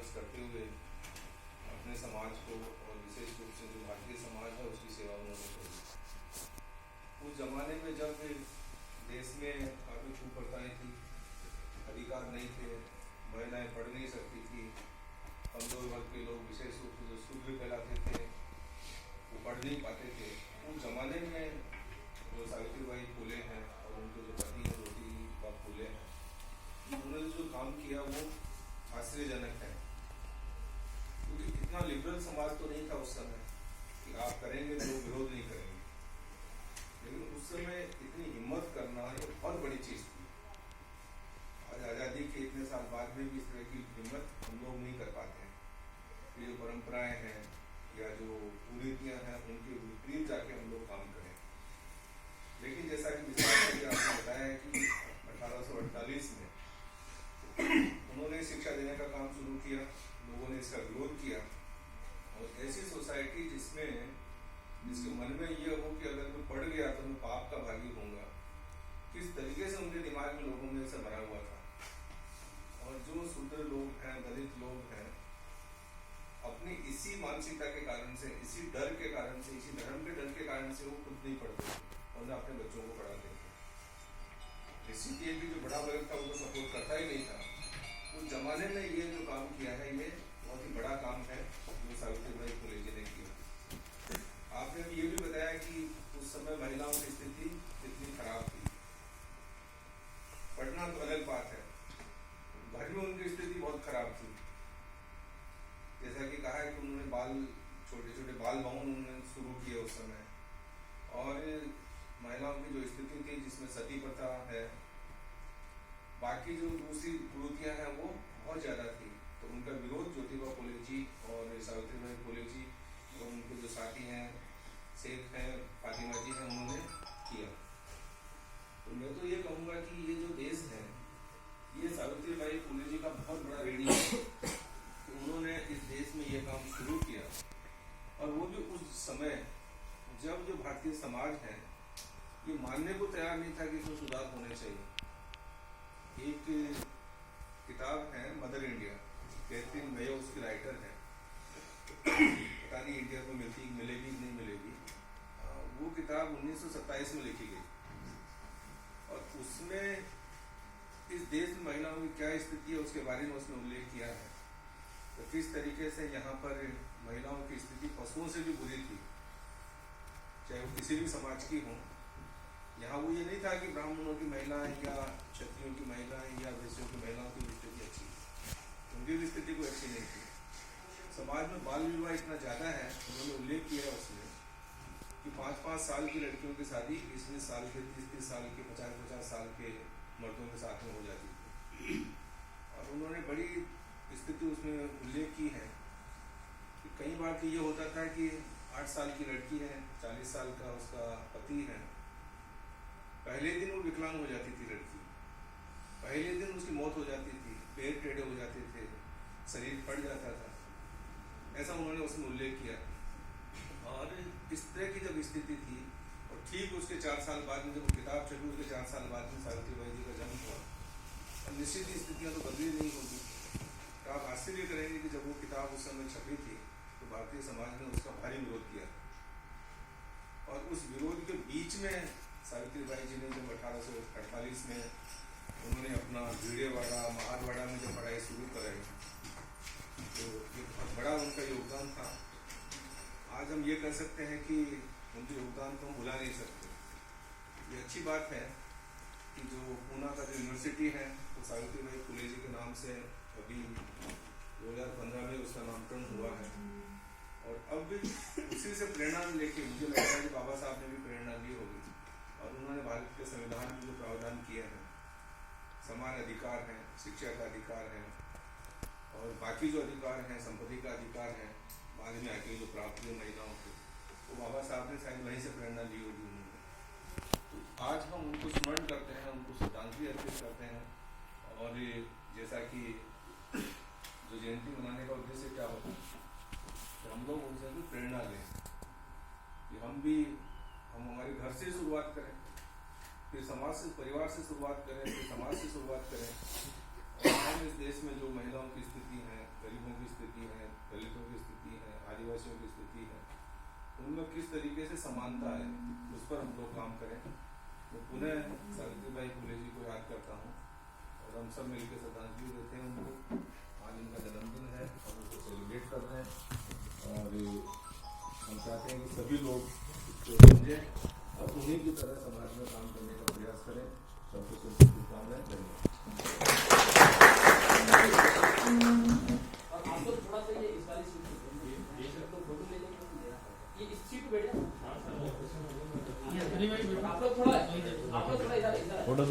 संघर्ष करते हुए अपने समाज को और विशेष रूप से जो भारतीय समाज है उसकी सेवा उन्होंने करी। उस जमाने में जब देश में काफ़ी कुप्रथाएं थी, अधिकार नहीं थे, महिलाएं पढ़ नहीं सकती थी, कमजोर वर्ग के लोग विशेष रूप से जो शूद्र कहलाते थे वो पढ़ नहीं पाते थे। उस जमाने में जो सावित्रीबाई फुले हैं और उनके जो पति हैं ज्योतिबा फुले हैं, उन्होंने जो काम किया वो आश्चर्यजनक है, क्योंकि इतना लिबरल समाज तो नहीं था उस समय कि आप करेंगे तो विरोध नहीं करेंगे, लेकिन उस समय इतनी हिम्मत करना ये बहुत बड़ी चीज़ थी। आज आज़ादी के इतने साल बाद में भी इस तरह की हिम्मत हम लोग नहीं कर पाते हैं। ये जो परंपराएं हैं या जो कुरीतियाँ हैं उनके विपरीत जाके हम लोग काम करें। लेकिन जैसा कि विस्तार से आपने बताया है कि 1848 में उन्होंने शिक्षा देने का काम शुरू किया, लोगों ने इसका विरोध किया, और ऐसी सोसाइटी जिसके मन में ये हो कि अगर मैं पढ़ गया तो मैं पाप का भागी होऊंगा, किस तरीके से उनके दिमाग में लोगों में ऐसा भरा हुआ था। और जो शूद्र लोग हैं, दलित लोग हैं, अपनी इसी मानसिकता के कारण से, इसी डर के कारण से, इसी धर्म के डर के कारण से वो खुद नहीं पढ़ते और न अपने बच्चों को पढ़ाते थे। इसीलिए भी जो बड़ा वर्ग था उनको सपोर्ट करता ही नहीं था। उस जमाने में ये जो काम किया है ये बहुत ही बड़ा काम है जो सावित्रीबाई फुले जी ने किया। आपने ये भी बताया कि उस समय महिलाओं की स्थिति कितनी खराब थी। पढ़ना तो अलग बात है, घर में उनकी स्थिति बहुत खराब थी। जैसा कि कहा है कि उन्होंने छोटे छोटे बाल भवन उन्होंने शुरू किए उस समय, और महिलाओं की जो स्थिति थी जिसमें सती प्रथा है, बाकी जो दूसरी कुरीतियां हैं वो बहुत ज़्यादा थी। तो उनका विरोध ज्योतिबा फुले जी और सावित्रीबाई फुले जी और उनके जो साथी हैं शेख हैं, फातिमा जी हैं, उन्होंने किया। तो मैं तो ये कहूँगा कि ये जो देश है ये सावित्रीबाई फुले जी का बहुत बड़ा ऋणी है कि उन्होंने इस देश में ये काम शुरू किया, और वो भी उस समय जब जो भारतीय समाज है ये मानने को तैयार नहीं था कि इसमें सुधार होने चाहिए। एक किताब है मदर इंडिया, कैथरीन मेयो उसकी राइटर है, पता नहीं इंडिया को मिलेगी नहीं मिलेगी। वो किताब 1927 में लिखी गई, और उसमें इस देश में महिलाओं की क्या स्थिति है उसके बारे में उसने उल्लेख किया है। तो किस तरीके से यहाँ पर महिलाओं की स्थिति पशुओं से भी बुरी थी, चाहे वो किसी भी समाज की हो। यहाँ वो ये नहीं था कि ब्राह्मणों की महिलाएं या क्षत्रियों की महिलाएं या वैश्यों की महिलाओं की स्थिति अच्छी, उनकी भी स्थिति कोई अच्छी नहीं थी। समाज में बाल विवाह इतना ज़्यादा है, उन्होंने उल्लेख किया है उसमें कि 5-5 साल की लड़कियों की शादी 20-20 साल के, 30-30 साल के, 50-50 साल के मर्दों के साथ में हो जाती थी। और उन्होंने बड़ी स्थिति उसमें उल्लेख की है कि कई बार तो ये होता था कि 8 साल की लड़की है, 40 साल का उसका पति है, पहले दिन वो विकलांग हो जाती थी लड़की, पहले दिन उसकी मौत हो जाती थी, पैर टेढ़े हो जाते थे, शरीर फट जाता था, ऐसा उन्होंने उसमें उल्लेख किया। और इस तरह की जब स्थिति थी, और ठीक उसके 4 साल बाद में जब वो किताब छपी उसके 4 साल बाद में सावित्रीबाई जी का जन्म हुआ, और निश्चित ही स्थितियाँ तो बदली नहीं होगी। तो आप आश्चर्य करेंगे कि जब वो किताब उस समय छपी थी तो भारतीय समाज ने उसका भारी विरोध किया, और उस विरोध के बीच में सावित्रीबाई जी ने जब 1848 में उन्होंने अपना भीड़ेवाड़ा महारवाड़ा में जब पढ़ाई शुरू कराई, तो ये बहुत बड़ा उनका योगदान था। आज हम ये कह सकते हैं कि उनके योगदान को हम भुला नहीं सकते। ये अच्छी बात है कि जो पूना का जो यूनिवर्सिटी है वो सावित्रीबाई फुले जी के नाम से अभी 2015 में उसका नामकरण हुआ है, और अब भी उसी से प्रेरणा लेके मुझे लगता है कि बाबा साहब ने भी प्रेरणा ली होगी, और उन्होंने भारत के संविधान में जो प्रावधान किए हैं, समान अधिकार है, शिक्षा का अधिकार है, और बाकी जो अधिकार हैं, संपत्ति का अधिकार है, बाद में आके जो प्राप्त हुए महिलाओं को, तो बाबा साहब ने शायद वहीं से प्रेरणा ली होगी उन्होंने। तो आज हम उनको स्मरण करते हैं, उनको श्रद्धांजलि अर्पित करते हैं, और जैसा कि जो जयंती मनाने का उद्देश्य क्या होता है कि हम लोग उनसे भी प्रेरणा लें कि हम हमारे घर से शुरुआत करें, फिर समाज से, परिवार से शुरुआत करें, फिर समाज से शुरुआत करें, और हम इस देश में जो महिलाओं की स्थिति है, गरीबों की उनमें किस तरीके से समानता है उस पर हम लोग काम करें। तो पुनः सावित्री बाई फुले जी को याद करता हूँ और हम सब मिलकर श्रद्धांजलि देते हैं उनको। आज इनका जन्मदिन है और उनको सेलिब्रेट कर रहे हैं और हम चाहते हैं कि सभी लोग इसको समझें और उन्हीं की तरह समाज में काम करने का प्रयास करें। सबको शुभकामनाएं। धन्यवाद। आप लोग थोड़ा सा ये इस वाली सीट पे फोटो ले लेंगे, ये इस सीट पे बैठे आप लोग थोड़ा इधर फोटो